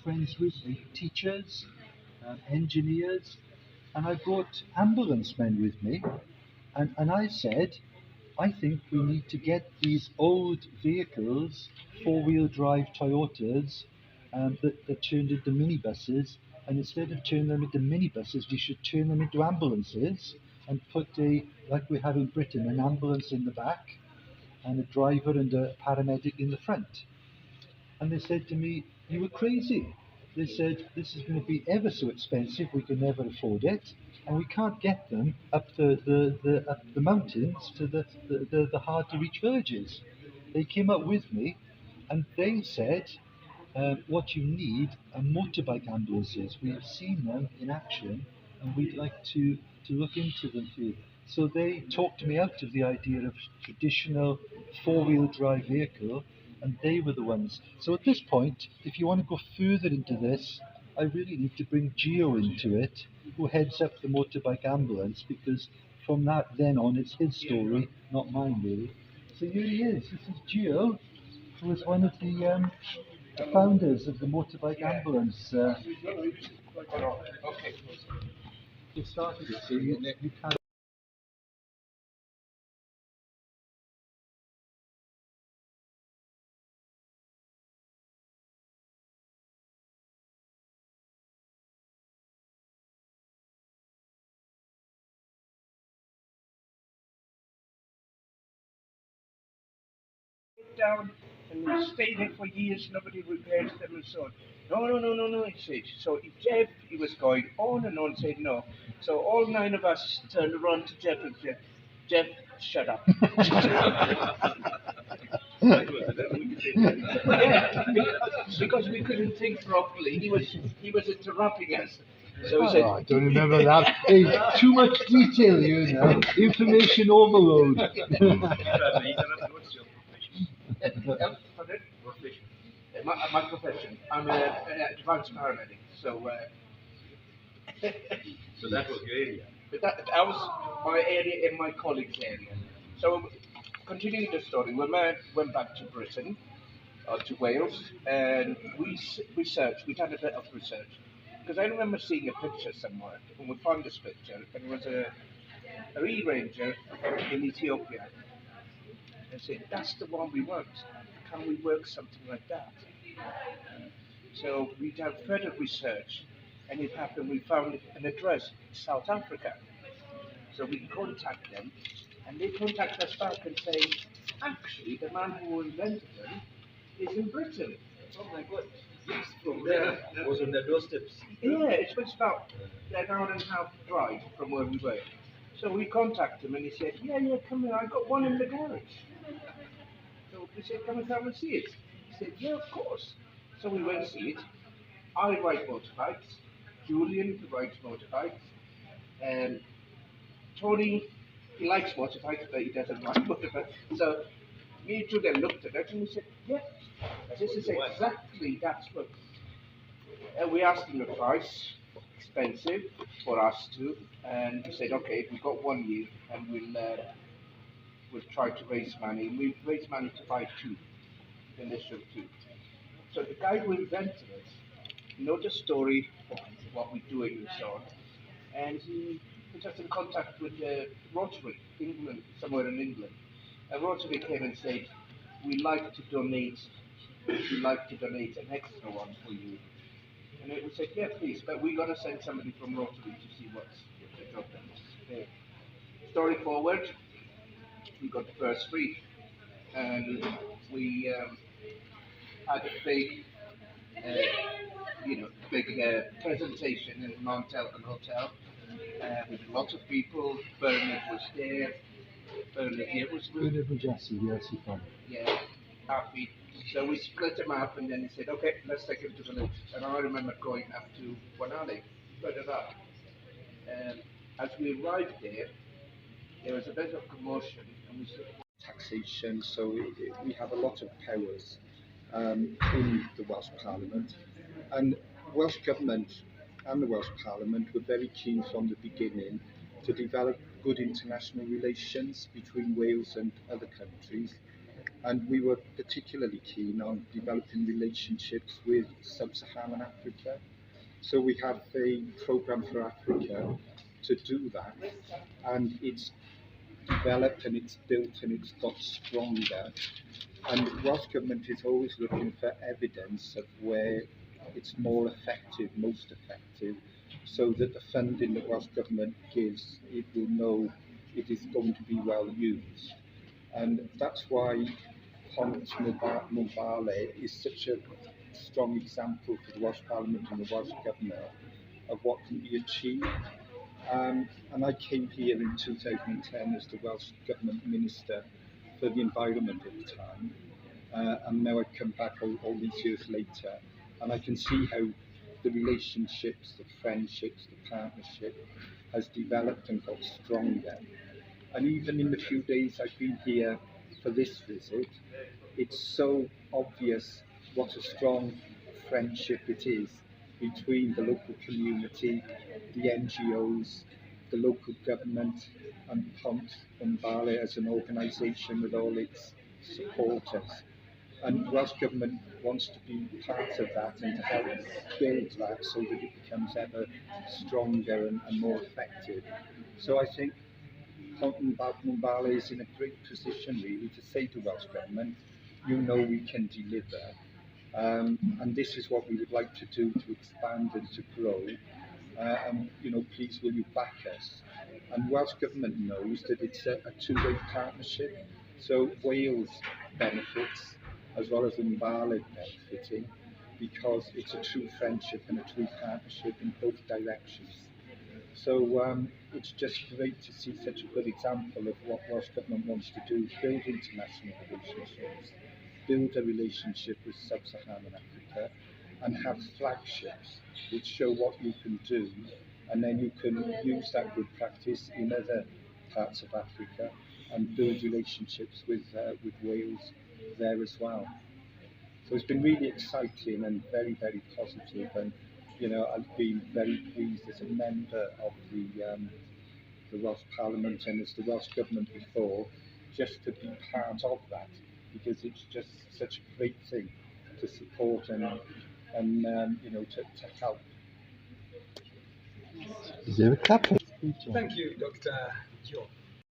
friends with me, teachers, engineers, and I brought ambulance men with me. And I said, I think we need to get these old vehicles, four-wheel drive Toyotas, that turned into minibuses, and instead of turning them into minibuses, we should turn them into ambulances and put like we have in Britain, an ambulance in the back and a driver and a paramedic in the front. And they said to me, you were crazy. They said, this is going to be ever so expensive, we can never afford it, and we can't get them up up the mountains to the hard to reach villages. They came up with me and they said, what you need are motorbike ambulances. We've seen them in action and we'd like to look into them for you. So they talked me out of the idea of traditional four-wheel drive vehicle, and they were the ones. So at this point, if you want to go further into this, I really need to bring Gio into it, who heads up the motorbike ambulance, because from that then on, it's his story, not mine really. So here he is. This is Gio, who was one of the founders of the motorbike ambulance. He started it, so you can. Down and we stayed there for years, nobody repairs them and so on. No, no, no, no, no, he said. So Jeff, he was going on and on, saying no. So all nine of us turned around to Jeff and said, Jeff, shut up. Yeah, because we couldn't think properly. He was interrupting us. So he said, I don't remember that. Hey, too much detail, you know. Information overload. my profession. I'm an advanced paramedic. So So that was your area. but that was my area and my colleague's area. So continuing the story, we went back to Britain, to Wales, and researched. We done a bit of research because I remember seeing a picture somewhere, and we found this picture, and it was a e-ranger in Ethiopia. And said, that's the one we want. Can we work something like that? So we done further research, and it happened. We found an address in South Africa. So we contact them, and they contact us back and say, actually, the man who invented them is in Britain. Oh my God. Yes, from there, was on the doorsteps. Yeah, it was about an hour and a half drive from where we were. So we contacted him, and he said, yeah, yeah, come here. I got one in the garage. So we said, come and see it. He said, yeah, of course. So we went to see it. I ride motorbikes. Julian rides motorbikes. And Tony, he likes motorbikes, but he doesn't ride motorbikes. So me and Julian looked at it and we said, yeah, this is exactly that's what. And we asked him the price, expensive for us too. And he said, okay, we got 1 year and we'll try to raise money. And we raised money to buy two, the initial two. So the guy who invented it knows the story of what we're doing and so on. And he put us in contact with Rotary, England, somewhere in England. And Rotary came and said, we'd like to donate an extra one for you. And we said, yeah, please, but we got to send somebody from Rotary to see what's the job done. Okay. Story forward, we got the first three, and we had a big, presentation in Mount Elgin Hotel with lots of people. Bernard was there. Bernard here was with. Bernard Mujassi, yes, he can. Yeah, happy. So we split them up, and then he said, okay, let's take him to the village. And I remember going up to Wanale, further up. And as we arrived there was a bit of commotion, and we said, taxation, so we have a lot of powers in the Welsh Parliament, and Welsh Government and the Welsh Parliament were very keen from the beginning to develop good international relations between Wales and other countries, and we were particularly keen on developing relationships with sub-Saharan Africa. So we have a program for Africa to do that, and it's developed and it's built and it's got stronger. And the Welsh Government is always looking for evidence of where it's more effective, most effective, so that the funding that Welsh Government gives, it will know it is going to be well used. And that's why Pont Mwmbale is such a strong example for the Welsh Parliament and the Welsh Government of what can be achieved. And I came here in 2010 as the Welsh Government Minister for the Environment at the time, and now I've come back all these years later, and I can see how the relationships, the friendships, the partnership has developed and got stronger. And even in the few days I've been here for this visit, it's so obvious what a strong friendship it is between the local community, the NGOs, the local government, and Pont Mbale as an organisation with all its supporters. And Welsh Government wants to be part of that and to help build that so that it becomes ever stronger and more effective. So I think Pont Mbale is in a great position really to say to Welsh Government, you know we can deliver, and this is what we would like to do to expand and to grow. And please will you back us? And Welsh Government knows that it's a two-way partnership. So Wales benefits as well as Mbale benefiting because it's a true friendship and a true partnership in both directions. So it's just great to see such a good example of what Welsh Government wants to do: build international relationships, build a relationship with sub-Saharan Africa, and have flagships which show what you can do, and then you can use that good practice in other parts of Africa and build relationships with Wales there as well. So it's been really exciting and very, very positive, and I've been very pleased as a member of the Welsh Parliament and as the Welsh Government before, just to be part of that, because it's just such a great thing to support and to help. Is there a couple? Thank you, Dr. Joe.